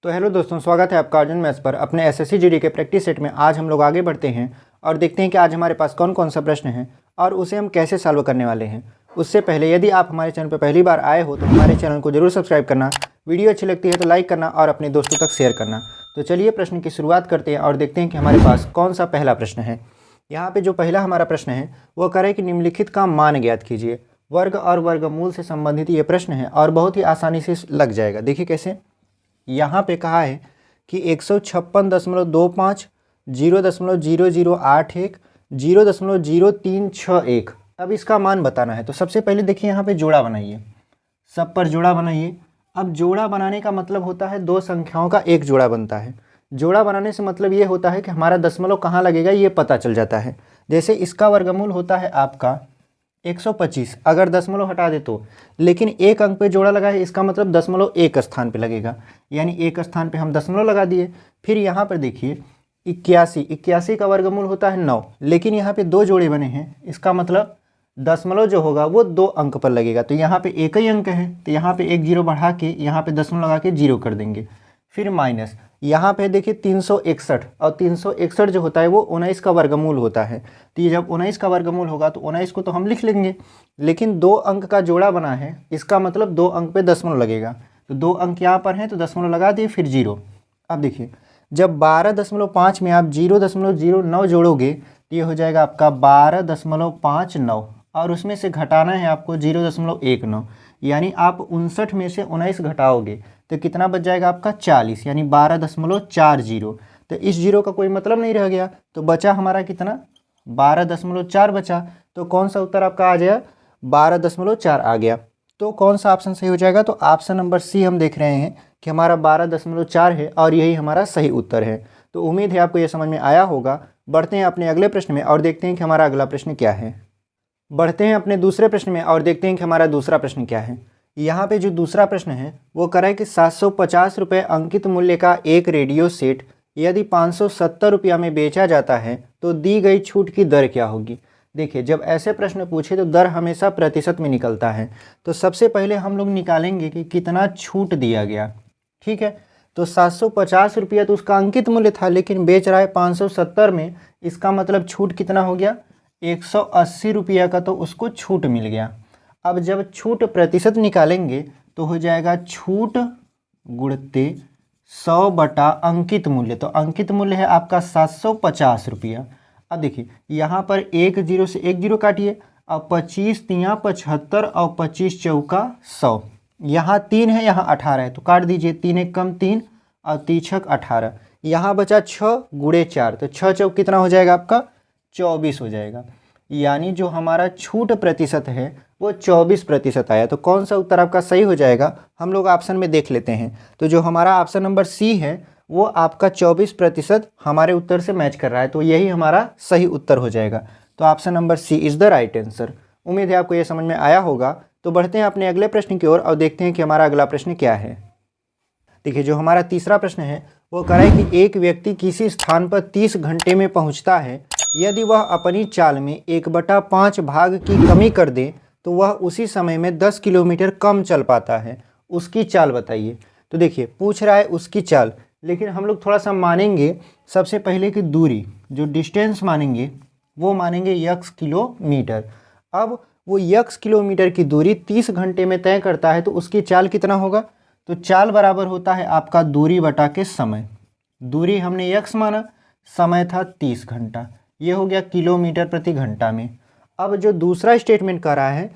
तो हेलो दोस्तों, स्वागत है आपका अर्जुन मैथ्स पर। अपने एसएससी जीडी के प्रैक्टिस सेट में आज हम लोग आगे बढ़ते हैं और देखते हैं कि आज हमारे पास कौन कौन सा प्रश्न है और उसे हम कैसे सॉल्व करने वाले हैं। उससे पहले यदि आप हमारे चैनल पर पहली बार आए हो तो हमारे चैनल को जरूर सब्सक्राइब करना, वीडियो अच्छी लगती है तो लाइक करना और अपने दोस्तों तक शेयर करना। तो चलिए प्रश्न की शुरुआत करते हैं और देखते हैं कि हमारे पास कौन सा पहला प्रश्न है। यहाँ पे जो पहला हमारा प्रश्न है वो करे कि निम्नलिखित का मान ज्ञात कीजिए। वर्ग और वर्गमूल से संबंधित ये प्रश्न है और बहुत ही आसानी से लग जाएगा। देखिए कैसे, यहाँ पे कहा है कि 156.25, 0.0081, 0.0361। अब इसका मान बताना है। तो सबसे पहले देखिए यहाँ पे जोड़ा बनाइए, सब पर जोड़ा बनाइए। अब जोड़ा बनाने का मतलब होता है दो संख्याओं का एक जोड़ा बनता है। जोड़ा बनाने से मतलब ये होता है कि हमारा दशमलव कहाँ लगेगा ये पता चल जाता है। जैसे इसका वर्गमूल होता है आपका 125, अगर दशमलव हटा दे तो, लेकिन एक अंक पे जोड़ा लगा है इसका मतलब दशमलव एक स्थान पे लगेगा, यानी एक स्थान पे हम दशमलव लगा दिए। फिर यहाँ पर देखिए 81 का वर्गमूल होता है 9, लेकिन यहाँ पे दो जोड़े बने हैं, इसका मतलब दशमलव जो होगा वो दो अंक पर लगेगा। तो यहाँ पे एक ही अंक है तो यहाँ पे एक जीरो बढ़ा के यहाँ पे दशमलव लगा के जीरो कर देंगे। फिर माइनस यहाँ पे देखिए 361, और 361 जो होता है वो 19 का वर्गमूल होता है। तो ये जब 19 का वर्गमूल होगा तो 19 को तो हम लिख लेंगे, लेकिन दो अंक का जोड़ा बना है इसका मतलब दो अंक पे दशमलव लगेगा। तो दो अंक यहाँ पर हैं तो दशमलव लगा दिए, फिर जीरो। अब देखिए जब 12.5 में आप 0.09 जोड़ोगे तो ये हो जाएगा आपका 12.59, और उसमें से घटाना है आपको 0.19, यानी आप 59 में से 19 घटाओगे तो कितना बच जाएगा आपका 40, यानी 12.40। तो इस जीरो का कोई मतलब नहीं रह गया, तो बचा हमारा कितना 12.4 बचा। तो कौन सा उत्तर आपका आ गया 12.4 आ गया। तो कौन सा ऑप्शन सही हो जाएगा, तो ऑप्शन नंबर सी हम देख रहे हैं कि हमारा 12.4 है और यही हमारा सही उत्तर है। तो उम्मीद है आपको ये समझ में आया होगा। बढ़ते हैं अपने अगले प्रश्न में और देखते हैं कि हमारा अगला प्रश्न क्या है। बढ़ते हैं अपने दूसरे प्रश्न में और देखते हैं कि हमारा दूसरा प्रश्न क्या है। यहाँ पे जो दूसरा प्रश्न है वो करा है कि 750 रुपये अंकित मूल्य का एक रेडियो सेट यदि 570 रुपया में बेचा जाता है तो दी गई छूट की दर क्या होगी। देखिए जब ऐसे प्रश्न पूछे तो दर हमेशा प्रतिशत में निकलता है। तो सबसे पहले हम लोग निकालेंगे कि कितना छूट दिया गया। ठीक है, तो 750 रुपया तो उसका अंकित मूल्य था, लेकिन बेच रहा है 570 में, इसका मतलब छूट कितना हो गया 180 रुपया का तो उसको छूट मिल गया। अब जब छूट प्रतिशत निकालेंगे तो हो जाएगा छूट गुणते 100 बटा अंकित मूल्य। तो अंकित मूल्य है आपका 750 रुपया। अब देखिए यहाँ पर एक जीरो से एक जीरो काटिए, अब 25 तियाँ 75 और 25 चौका 100, यहाँ 3 है यहाँ 18 है तो काट दीजिए, 3 एक कम 3 और 3 छक 18, यहाँ बचा 6 गुणे 4, तो 6 चौक कितना हो जाएगा आपका 24 हो जाएगा। यानी जो हमारा छूट प्रतिशत है वो 24% आया। तो कौन सा उत्तर आपका सही हो जाएगा हम लोग ऑप्शन में देख लेते हैं। तो जो हमारा ऑप्शन नंबर सी है वो आपका 24% हमारे उत्तर से मैच कर रहा है, तो यही हमारा सही उत्तर हो जाएगा। तो option number C is the right answer. उम्मीद है आपको ये समझ में आया होगा। तो बढ़ते हैं अपने अगले प्रश्न की ओर और देखते हैं कि हमारा अगला प्रश्न क्या है। देखिए जो हमारा तीसरा प्रश्न है वो कह रहा है कि एक व्यक्ति किसी स्थान पर 30 घंटे में पहुंचता है, यदि वह अपनी चाल में 1/5 भाग की कमी कर दे तो वह उसी समय में 10 किलोमीटर कम चल पाता है, उसकी चाल बताइए। तो देखिए पूछ रहा है उसकी चाल, लेकिन हम लोग थोड़ा सा मानेंगे सबसे पहले कि दूरी, जो डिस्टेंस मानेंगे वो मानेंगे यक्स किलोमीटर। अब वो यक्स किलोमीटर की दूरी 30 घंटे में तय करता है तो उसकी चाल कितना होगा, तो चाल बराबर होता है आपका दूरी बटा के समय। दूरी हमने यक्स माना, समय था 30 घंटा, ये हो गया किलोमीटर प्रति घंटा में। अब जो दूसरा स्टेटमेंट कर रहा है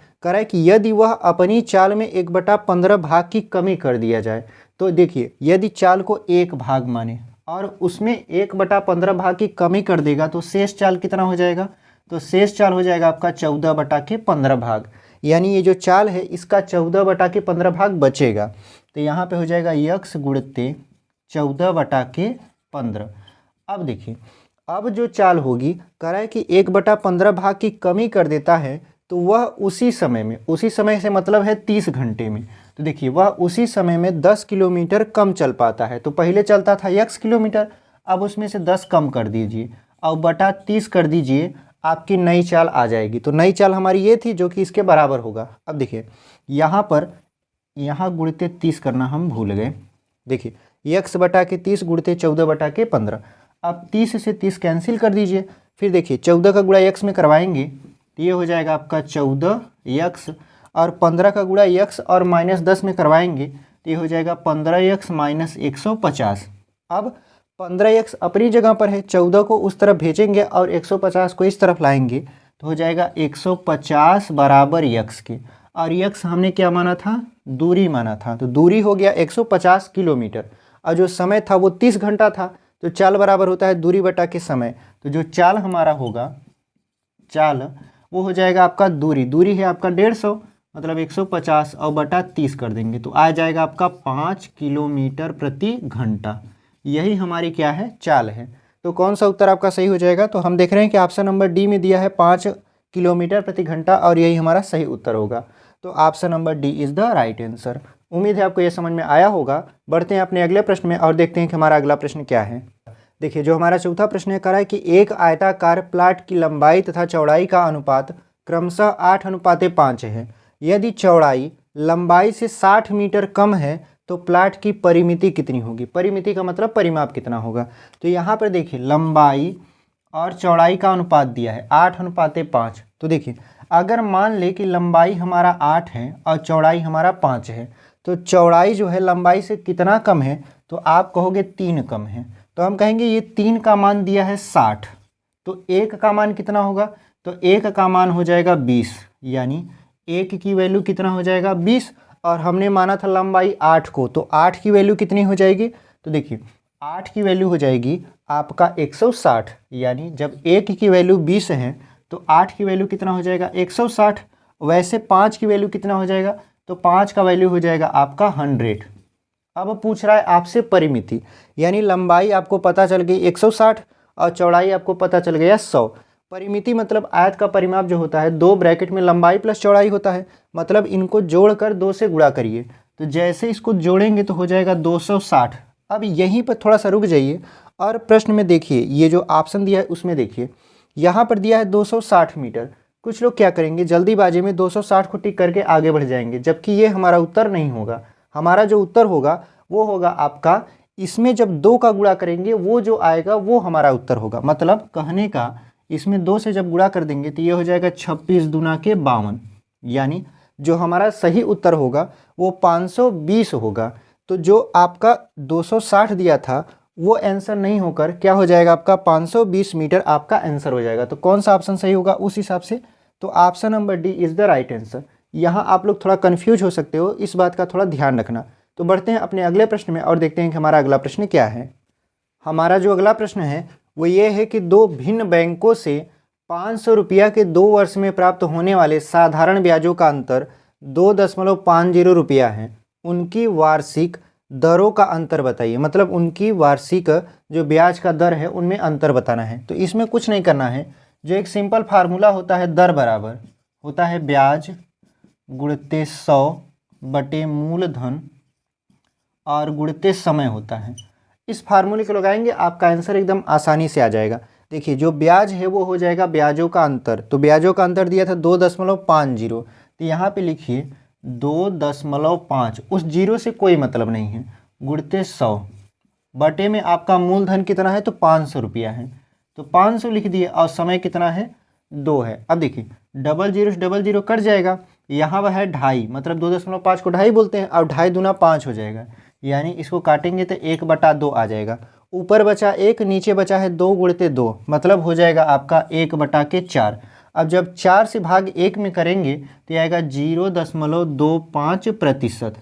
कि यदि वह अपनी चाल में 1/15 भाग की कमी कर दिया जाए। तो देखिए यदि चाल को एक भाग माने और उसमें 1/15 भाग की कमी कर देगा तो शेष चाल कितना हो जाएगा, तो शेष चाल हो जाएगा आपका 14/15 भाग, यानी ये जो चाल है इसका 14/15 भाग बचेगा। तो यहाँ पे हो जाएगा यक्स गुणते 14/15। अब देखिए अब जो चाल होगी कह रहा है कि 1/15 भाग की कमी कर देता है तो वह उसी समय में, उसी समय से मतलब है 30 घंटे में, तो देखिए वह उसी समय में 10 किलोमीटर कम चल पाता है। तो पहले चलता था x किलोमीटर, अब उसमें से 10 कम कर दीजिए और बटा 30 कर दीजिए, आपकी नई चाल आ जाएगी। तो नई चाल हमारी ये थी जो कि इसके बराबर होगा। अब देखिए यहाँ पर यहाँ गुणित 30 करना हम भूल गए। देखिए यक्स बटा के 30 गुणते 14 बटा के 15। अब 30 से 30 कैंसिल कर दीजिए। फिर देखिए 14 का गुणा यक्स में करवाएंगे तो ये हो जाएगा आपका 14 यक्स, और 15 का गुणा यक्स और -10 में करवाएंगे तो ये हो जाएगा 15 यक्स माइनस 150। अब 15 यक्स अपनी जगह पर है, 14 को उस तरफ भेजेंगे और 150 को इस तरफ लाएंगे तो हो जाएगा 150 बराबर यक्स के, और यक्स हमने क्या माना था, दूरी माना था, तो दूरी हो गया 150 किलोमीटर, और जो समय था वो 30 घंटा था, तो चाल बराबर होता है दूरी बटा के समय। तो जो चाल हमारा होगा, चाल वो हो जाएगा आपका दूरी है आपका 150, मतलब 150 और बटा 30 कर देंगे तो आ जाएगा आपका 5 किलोमीटर प्रति घंटा। यही हमारी क्या है, चाल है। तो कौन सा उत्तर आपका सही हो जाएगा, तो हम देख रहे हैं कि ऑप्शन नंबर डी में दिया है 5 किलोमीटर प्रति घंटा, और यही हमारा सही उत्तर होगा। तो option number D is the right answer. उम्मीद है आपको यह समझ में आया होगा। बढ़ते हैं अपने अगले प्रश्न में और देखते हैं कि हमारा अगला प्रश्न क्या है। देखिए जो हमारा चौथा प्रश्न है, कह रहा है कि एक आयताकार प्लाट की लंबाई तथा चौड़ाई का अनुपात क्रमशः 8:5 है। यदि चौड़ाई लंबाई से 60 मीटर कम है तो प्लाट की परिमिति कितनी होगी। परिमिति का मतलब परिमाप कितना होगा। तो यहाँ पर देखिए लंबाई और चौड़ाई का अनुपात दिया है 8:5। तो देखिए अगर मान ले कि लंबाई हमारा 8 है और चौड़ाई हमारा 5 है, तो चौड़ाई जो है लंबाई से कितना कम है, तो आप कहोगे 3 कम है। तो हम कहेंगे ये 3 का मान दिया है 60, तो 1 का मान कितना होगा, तो 1 का मान हो जाएगा 20, यानी 1 की वैल्यू कितना हो जाएगा 20, और हमने माना था लंबाई 8 को, तो 8 की वैल्यू कितनी हो जाएगी, तो देखिए 8 की वैल्यू हो जाएगी आपका 160, यानी जब 1 की वैल्यू 20 है तो 8 की वैल्यू कितना हो जाएगा 160। वैसे 5 की वैल्यू कितना हो जाएगा, तो 5 का वैल्यू हो जाएगा आपका 100। अब पूछ रहा है आपसे परिमिति, यानी लंबाई आपको पता चल गई 160 और चौड़ाई आपको पता चल गया 100। परिमिति मतलब आयत का परिमाप जो होता है 2 ब्रैकेट में लंबाई प्लस चौड़ाई होता है, मतलब इनको जोड़कर 2 से गुणा करिए। तो जैसे इसको जोड़ेंगे तो हो जाएगा 260। अब यहीं पर थोड़ा सा रुक जाइए और प्रश्न में देखिए, ये जो ऑप्शन दिया है उसमें देखिए यहाँ पर दिया है 260 मीटर। कुछ लोग क्या करेंगे, जल्दीबाजी में 260 को टिक करके आगे बढ़ जाएंगे, जबकि ये हमारा उत्तर नहीं होगा। हमारा जो उत्तर होगा वो होगा आपका, इसमें जब 2 का गुणा करेंगे वो जो आएगा वो हमारा उत्तर होगा। मतलब कहने का इसमें 2 से जब गुणा कर देंगे तो ये हो जाएगा 26 दूना के 52, यानी जो हमारा सही उत्तर होगा वो 520 होगा। तो जो आपका 260 दिया था वो आंसर नहीं होकर क्या हो जाएगा आपका 520 मीटर आपका आंसर हो जाएगा। तो कौन सा ऑप्शन सही होगा उस हिसाब से, तो option number D is the right answer. यहाँ आप लोग थोड़ा कन्फ्यूज हो सकते हो, इस बात का थोड़ा ध्यान रखना। तो बढ़ते हैं अपने अगले प्रश्न में और देखते हैं कि हमारा अगला प्रश्न क्या है। हमारा जो अगला प्रश्न है वो ये है कि 2 भिन्न बैंकों से 500 रुपया के 2 वर्ष में प्राप्त होने वाले साधारण ब्याजों का अंतर 2.50 रुपया है। उनकी वार्षिक दरों का अंतर बताइए। मतलब उनकी वार्षिक जो ब्याज का दर है उनमें अंतर बताना है। तो इसमें कुछ नहीं करना है, जो एक सिंपल फार्मूला होता है, दर बराबर होता है ब्याज गुणित 100 बटे मूलधन और गुणित समय होता है। इस फार्मूले को लगाएंगे आपका आंसर एकदम आसानी से आ जाएगा। देखिए जो ब्याज है वो हो जाएगा ब्याजों का अंतर, तो ब्याजों का अंतर दिया था 2.50, तो यहाँ पे लिखिए 2.5, उस जीरो से कोई मतलब नहीं है, गुणित 100 बटे में आपका मूलधन कितना है, तो 500 रुपया है, तो 500 लिख दिए, और समय कितना है 2 है। अब देखिए 00 से 00 कट जाएगा, यहाँ वह है 2.5, मतलब 2.5 को 2.5 बोलते हैं, और 2.5 दूना 5 हो जाएगा, यानी इसको काटेंगे तो 1/2 आ जाएगा। ऊपर बचा 1, नीचे बचा है 2 गुणित 2, मतलब हो जाएगा आपका 1/4। अब जब 4 से भाग 1 में करेंगे तो आएगा 0.25%,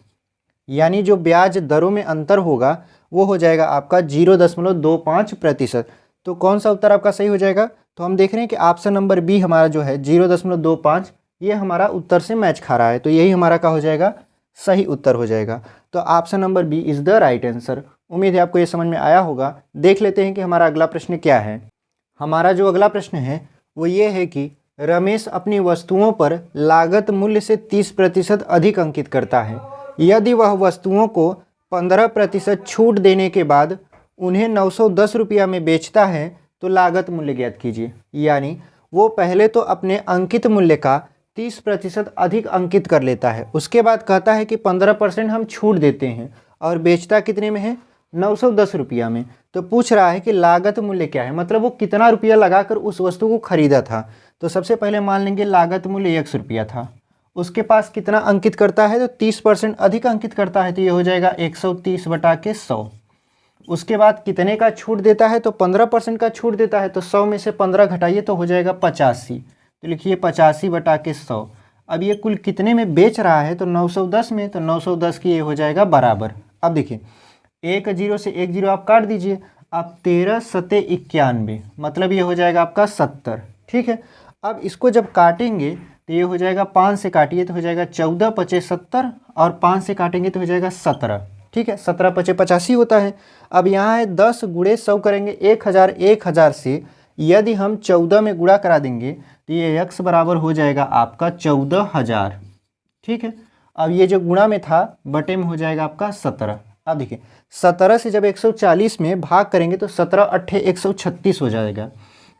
यानी जो ब्याज दरों में अंतर होगा वो हो जाएगा आपका 0.25%। तो कौन सा उत्तर आपका सही हो जाएगा, तो हम देख रहे हैं कि ऑप्शन नंबर बी हमारा जो है 0.25 ये हमारा उत्तर से मैच खा रहा है, तो यही हमारा क्या हो जाएगा, सही उत्तर हो जाएगा। तो option number B is the right answer. उम्मीद है आपको ये समझ में आया होगा। देख लेते हैं कि हमारा अगला प्रश्न क्या है। हमारा जो अगला प्रश्न है वो ये है कि रमेश अपनी वस्तुओं पर लागत मूल्य से 30% अधिक अंकित करता है। यदि वह वस्तुओं को 15% छूट देने के बाद उन्हें 910 रुपया में बेचता है तो लागत मूल्य ज्ञात कीजिए। यानी वो पहले तो अपने अंकित मूल्य का 30% अधिक अंकित कर लेता है, उसके बाद कहता है कि 15% हम छूट देते हैं, और बेचता कितने में है, 910 रुपया में। तो पूछ रहा है कि लागत मूल्य क्या है, मतलब वो कितना रुपया लगाकर उस वस्तु को खरीदा था। तो सबसे पहले मान लेंगे लागत मूल्य 100 रुपया था, उसके पास कितना अंकित करता है, तो 30% अधिक अंकित करता है, तो ये हो जाएगा 130 बटा के 100। उसके बाद कितने का छूट देता है, तो 15% का छूट देता है, तो 100 में से 15 घटाइए तो हो जाएगा 85। तो लिखिए 85 बटा के 100। अब ये कुल कितने में बेच रहा है, तो 910 में, तो 910 की ये हो जाएगा बराबर। अब देखिए 1 जीरो से 1 जीरो आप काट दीजिए, अब 13 सत्ते 91, मतलब ये हो जाएगा आपका 70। ठीक है, अब इसको जब काटेंगे तो ये हो जाएगा 5 से काटिए तो हो जाएगा 14 पचे 70, और 5 से काटेंगे तो हो जाएगा 17। ठीक है, 17 पचे 85 होता है। अब यहाँ है 10 गुणे 100 करेंगे 1000, 1000 से यदि हम 14 में गुणा करा देंगे तो ये x बराबर हो जाएगा आपका 14,000। ठीक है, अब ये जो गुणा में था बटे में हो जाएगा आपका 17। अब देखिए 17 से जब 140 में भाग करेंगे तो 17 अट्ठे 136 हो जाएगा।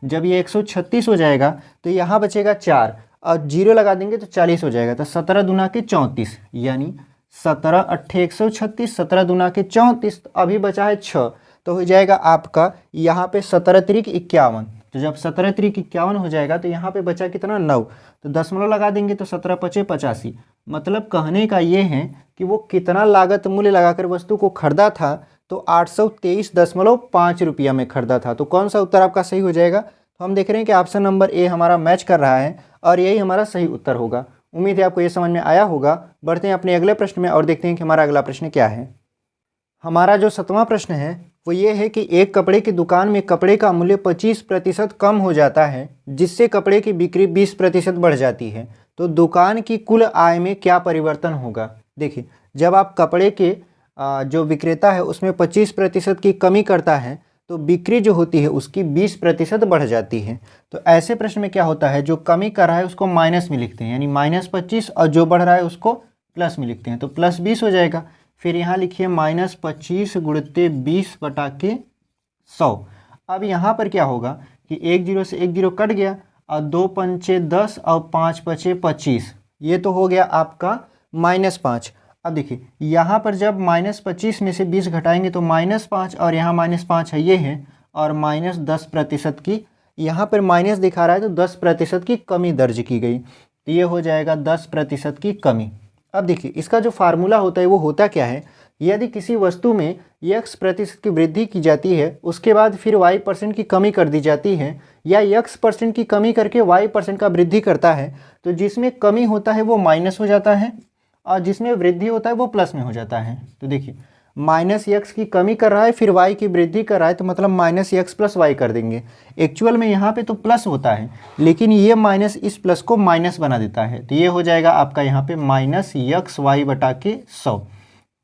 जब ये 136 हो जाएगा तो यहाँ बचेगा 4, और जीरो लगा देंगे तो 40 हो जाएगा। तो 17 दूना के 34, यानी 17 अट्ठे 136, 17 दूना के 34, तो अभी बचा है 6, तो हो जाएगा आपका यहाँ पे 17 त्रिक 51। तो जब 17 त्रिक 51 हो जाएगा तो यहाँ पे बचा कितना 9, तो दशमलव लगा देंगे तो 17 पचे 85। मतलब कहने का ये है कि वो कितना लागत मूल्य लगाकर वस्तु को खरीदा था, तो 823.5 रुपया में खरीदा था। तो कौन सा उत्तर आपका सही हो जाएगा, तो हम देख रहे हैं कि ऑप्शन नंबर ए हमारा मैच कर रहा है और यही हमारा सही उत्तर होगा। उम्मीद है आपको ये समझ में आया होगा। बढ़ते हैं अपने अगले प्रश्न में और देखते हैं कि हमारा अगला प्रश्न क्या है। हमारा जो 7वां प्रश्न है वो ये है कि एक कपड़े की दुकान में कपड़े का मूल्य 25% कम हो जाता है, जिससे कपड़े की बिक्री 20% बढ़ जाती है। तो दुकान की कुल आय में क्या परिवर्तन होगा। देखिए जब आप कपड़े के जो विक्रेता है उसमें 25% की कमी करता है तो बिक्री जो होती है उसकी 20% बढ़ जाती है। तो ऐसे प्रश्न में क्या होता है, जो कमी कर रहा है उसको माइनस में लिखते हैं, यानी -25, और जो बढ़ रहा है उसको प्लस में लिखते हैं, तो +20 हो जाएगा। फिर यहाँ लिखिए -25 गुणित 20 बटा के 100। अब यहाँ पर क्या होगा कि 1 जीरो से 1 जीरो कट गया, और 2 पंचे 10 और 5 पचे 25, ये तो हो गया आपका -5। अब देखिए यहाँ पर जब -25 में से 20 घटाएंगे तो -5, और यहाँ -5 है ये है, और -10% की यहाँ पर माइनस दिखा रहा है, तो 10% की कमी दर्ज की गई, तो ये हो जाएगा 10% की कमी। अब देखिए इसका जो फार्मूला होता है वो होता क्या है, यदि किसी वस्तु में x% की वृद्धि की जाती है उसके बाद फिर y% की कमी कर दी जाती है, या x% की कमी करके y% का वृद्धि करता है, तो जिसमें कमी होता है वो माइनस हो जाता है और जिसमें वृद्धि होता है वो प्लस में हो जाता है। तो देखिए -x की कमी कर रहा है फिर y की वृद्धि कर रहा है, तो मतलब -x + y कर देंगे। एक्चुअल में यहाँ पे तो प्लस होता है, लेकिन ये माइनस इस प्लस को माइनस बना देता है, तो ये हो जाएगा आपका यहाँ पे -xy बटा के 100।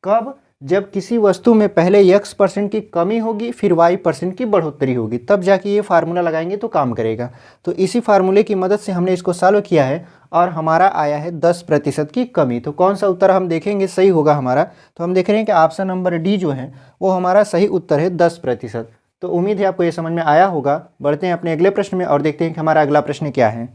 कब, जब किसी वस्तु में पहले x% की कमी होगी फिर y% की बढ़ोतरी होगी, तब जाके ये फार्मूला लगाएंगे तो काम करेगा। तो इसी फार्मूले की मदद से हमने इसको सॉल्व किया है और हमारा आया है 10% की कमी। तो कौन सा उत्तर हम देखेंगे सही होगा हमारा, तो हम देख रहे हैं कि ऑप्शन नंबर डी जो है वो हमारा सही उत्तर है 10%। तो उम्मीद है आपको ये समझ में आया होगा। बढ़ते हैं अपने अगले प्रश्न में और देखते हैं कि हमारा अगला प्रश्न क्या है।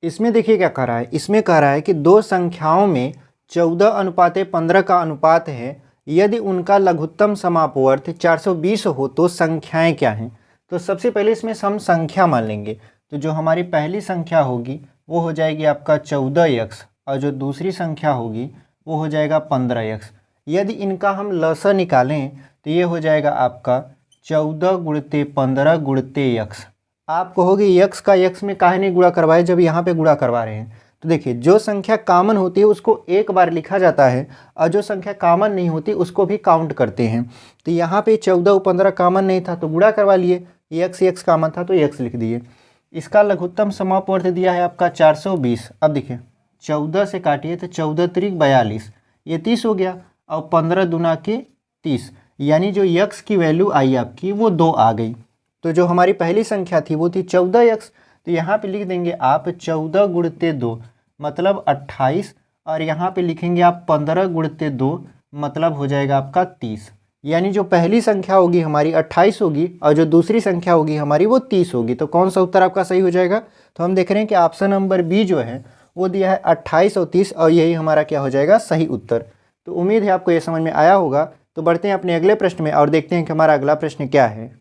इसमें देखिए क्या कह रहा है, इसमें कह रहा है कि दो संख्याओं में 14:15 का अनुपात है, यदि उनका लघुत्तम समापवर्त 420 हो तो संख्याएं क्या हैं। तो सबसे पहले इसमें हम संख्या मान लेंगे, तो जो हमारी पहली संख्या होगी वो हो जाएगी आपका 14x, और जो दूसरी संख्या होगी वो हो जाएगा 15x। यदि इनका हम लसा निकालें तो ये हो जाएगा आपका 14 गुणित 15 गुणित x। आप कहोगे x का x में काहे नहीं गुणा करवाए जब यहाँ पे गुणा करवा रहे हैं। तो देखिए जो संख्या कॉमन होती है उसको एक बार लिखा जाता है, और जो संख्या कॉमन नहीं होती उसको भी काउंट करते हैं। तो यहाँ पे 14 और 15 कॉमन नहीं था तो गुणा करवा लिए, x कॉमन था तो x लिख दिए। इसका लघुत्तम समापवर्त दिया है आपका 420। अब देखिए 14 से काटिए तो 14 त्रिक 42, ये 30 हो गया, और 15 दूना के 30, यानी जो x की वैल्यू आई आपकी वो 2 आ गई। तो जो हमारी पहली संख्या थी वो थी 14x, तो यहाँ पे लिख देंगे आप 14 गुणित 2 मतलब 28, और यहाँ पे लिखेंगे आप 15 गुणित 2 मतलब हो जाएगा आपका 30। यानी जो पहली संख्या होगी हमारी 28 होगी और जो दूसरी संख्या होगी हमारी वो 30 होगी। तो कौन सा उत्तर आपका सही हो जाएगा, तो हम देख रहे हैं कि ऑप्शन नंबर बी जो है वो दिया है 28 और 30, और यही हमारा क्या हो जाएगा सही उत्तर। तो उम्मीद है आपको ये समझ में आया होगा। तो बढ़ते हैं अपने अगले प्रश्न में और देखते हैं कि हमारा अगला प्रश्न क्या है।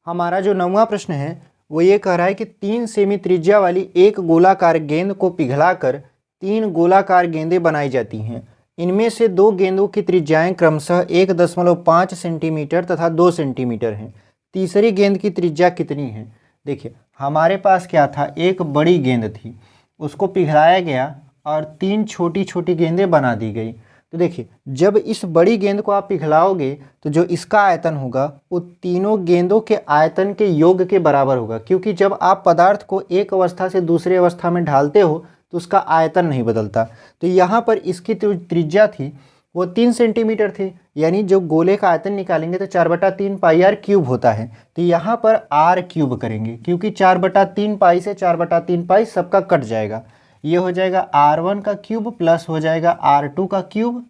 हमारा जो 9वां प्रश्न है वो ये कह रहा है कि 3 सेमी त्रिज्या वाली एक गोलाकार गेंद को पिघलाकर 3 गोलाकार गेंदें बनाई जाती हैं। इनमें से 2 गेंदों की त्रिज्याएं क्रमशः 1.5 सेंटीमीटर तथा 2 सेंटीमीटर हैं। तीसरी गेंद की त्रिज्या कितनी है? देखिए हमारे पास क्या था, एक बड़ी गेंद थी, उसको पिघलाया गया और 3 छोटी छोटी गेंदें बना दी गई। तो देखिए जब इस बड़ी गेंद को आप पिघलाओगे तो जो इसका आयतन होगा वो तीनों गेंदों के आयतन के योग के बराबर होगा, क्योंकि जब आप पदार्थ को एक अवस्था से दूसरी अवस्था में ढालते हो तो उसका आयतन नहीं बदलता। तो यहाँ पर इसकी त्रिज्या थी वो 3 सेंटीमीटर थी, यानी जो गोले का आयतन निकालेंगे तो 4/3 पाई आर क्यूब होता है। तो यहाँ पर आर क्यूब करेंगे, क्योंकि 4/3 पाई से 4/3 पाई सबका कट जाएगा। ये हो जाएगा R1 का क्यूब प्लस हो जाएगा R2 का क्यूब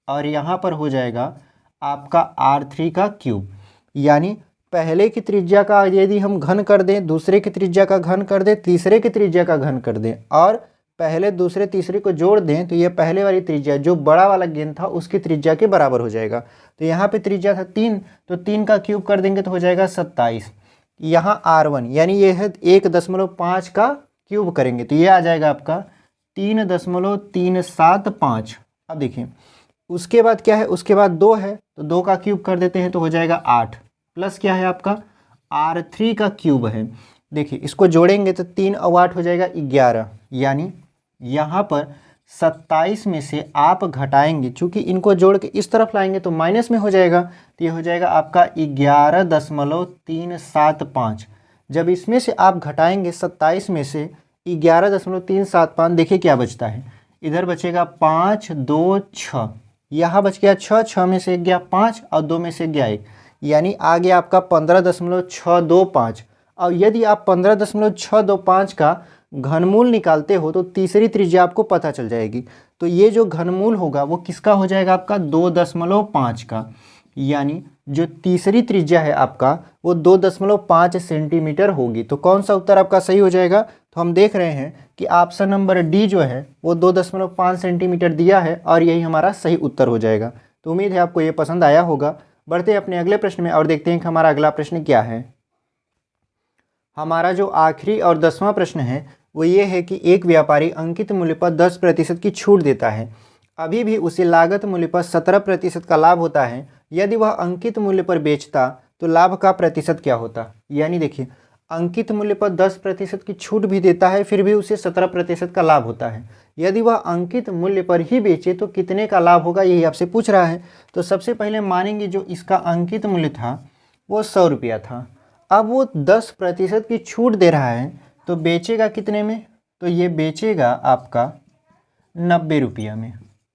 और यहाँ पर हो जाएगा आपका R3 का क्यूब। यानी पहले की त्रिज्या का यदि हम घन कर दें, दूसरे की त्रिज्या का घन कर दें, तीसरे की त्रिज्या का घन कर दें और पहले दूसरे तीसरे को जोड़ दें तो ये पहले वाली त्रिज्या जो बड़ा वाला गेंद था उसकी त्रिज्या के बराबर हो जाएगा। तो यहाँ पे त्रिज्या था 3, तो 3 का क्यूब कर देंगे तो हो जाएगा 27। यहाँ R1 यानी ये है 1.5 का क्यूब करेंगे तो ये आ जाएगा आपका 3.375। अब देखिए उसके बाद क्या है, उसके बाद 2 है तो 2 का क्यूब कर देते हैं तो हो जाएगा 8 प्लस क्या है आपका R3 का क्यूब है। देखिए इसको जोड़ेंगे तो 3 और 8 हो जाएगा 11, यानी यहाँ पर 27 में से आप घटाएंगे, चूँकि इनको जोड़ के इस तरफ लाएंगे तो माइनस में हो जाएगा, तो ये हो जाएगा आपका 11.375। जब इसमें से आप घटाएंगे 27 में से 11.375, देखिए क्या बचता है, इधर बचेगा 5 2 6, यहाँ बच गया 6, 6 में से गया 5 और 2 में से गया 1, यानी आ गया आपका 15.625। और यदि आप 15.625 का घनमूल निकालते हो तो तीसरी त्रिज्या आपको पता चल जाएगी। तो ये जो घनमूल होगा वो किसका हो जाएगा आपका 2.5 का, यानी जो तीसरी त्रिज्या है आपका वो 2.5 सेंटीमीटर होगी। तो कौन सा उत्तर आपका सही हो जाएगा? तो हम देख रहे हैं कि ऑप्शन नंबर डी जो है वो 2.5 सेंटीमीटर दिया है और यही हमारा सही उत्तर हो जाएगा। तो उम्मीद है आपको ये पसंद आया होगा। बढ़ते हैं अपने अगले प्रश्न में और देखते हैं कि हमारा अगला प्रश्न क्या है। हमारा जो आखिरी और 10वां प्रश्न है वो ये है कि एक व्यापारी अंकित मूल्य पर 10% की छूट देता है, अभी भी उसे लागत मूल्य पर 17% का लाभ होता है। यदि वह अंकित मूल्य पर बेचता तो लाभ का प्रतिशत क्या होता? यानी देखिए अंकित मूल्य पर 10% की छूट भी देता है, फिर भी उसे 17% का लाभ होता है। यदि वह अंकित मूल्य पर ही बेचे तो कितने का लाभ होगा, यही आपसे पूछ रहा है। तो सबसे पहले मानेंगे जो इसका अंकित मूल्य था वो 100 रुपया था, अब वो 10% की छूट दे रहा है तो बेचेगा कितने में? तो ये बेचेगा आपका 90 रुपया में।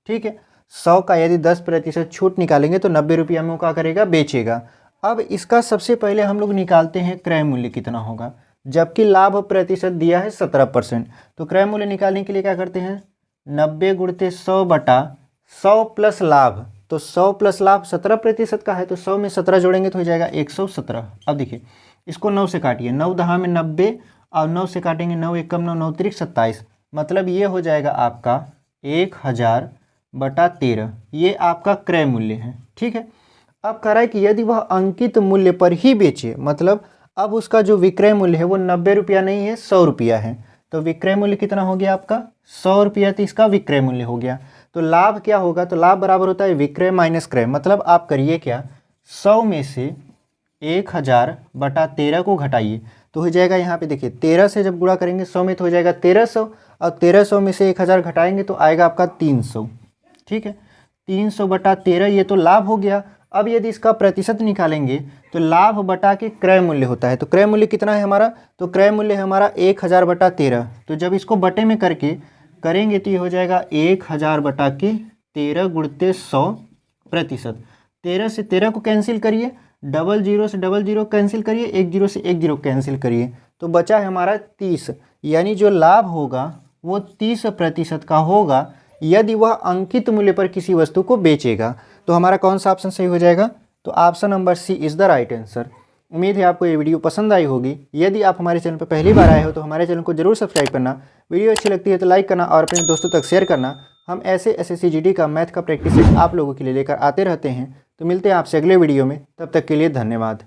ठीक है, 100 का यदि 10% छूट निकालेंगे तो 90 रुपया में वो क्या करेगा, बेचेगा। अब इसका सबसे पहले हम लोग निकालते हैं क्रय मूल्य कितना होगा, जबकि लाभ प्रतिशत दिया है 17%। तो क्रय मूल्य निकालने के लिए क्या करते हैं, 90 गुणते 100 बटा 100 प्लस लाभ, तो 100 प्लस लाभ 17% का है तो 100 में 17 जोड़ेंगे तो हो जाएगा 117। अब देखिए इसको 9 से काटिए, 9 दहा में 90 और 9 से काटेंगे 9 एकम 9 9 त्रिक 27, मतलब ये हो जाएगा आपका 1000/13, ये आपका क्रय मूल्य है। ठीक है, अब कह रहा है कि यदि वह अंकित मूल्य पर ही बेचे, मतलब अब उसका जो विक्रय मूल्य है वो 90 रुपया नहीं है 100 रुपया है, तो विक्रय मूल्य कितना हो गया आपका 100 रुपया, तो इसका विक्रय मूल्य हो गया। तो लाभ क्या होगा, तो लाभ बराबर होता है विक्रय माइनस क्रय, मतलब आप करिए क्या, 100 में से 1000/13 को घटाइए तो हो जाएगा, यहाँ पे देखिए 13 से जब गुणा करेंगे 100 में तो हो जाएगा 1300, और 1300 में से 1000 घटाएंगे तो आएगा आपका 300। ठीक है, 300/13 ये तो लाभ हो गया। अब यदि इसका प्रतिशत निकालेंगे तो लाभ बटा के क्रय मूल्य होता है, तो क्रय मूल्य कितना है हमारा, तो क्रय मूल्य है हमारा 1000/13, तो जब इसको बटे में करके करेंगे तो ये हो जाएगा 1000/13 गुणते 100%। 13 से 13 को कैंसिल करिए, 00 से 00 कैंसिल करिए, 10 से 10 कैंसिल करिए, तो बचा है हमारा 30, यानी जो लाभ होगा वो 30% का होगा यदि वह अंकित मूल्य पर किसी वस्तु को बेचेगा। तो हमारा कौन सा ऑप्शन सही हो जाएगा, तो option number C is the right answer. उम्मीद है आपको ये वीडियो पसंद आई होगी। यदि आप हमारे चैनल पर पहली बार आए हो तो हमारे चैनल को जरूर सब्सक्राइब करना, वीडियो अच्छी लगती है तो लाइक करना और अपने दोस्तों तक शेयर करना। हम ऐसे SSC GD का मैथ का प्रैक्टिस सेट आप लोगों के लिए लेकर आते रहते हैं। तो मिलते हैं आपसे अगले वीडियो में, तब तक के लिए धन्यवाद।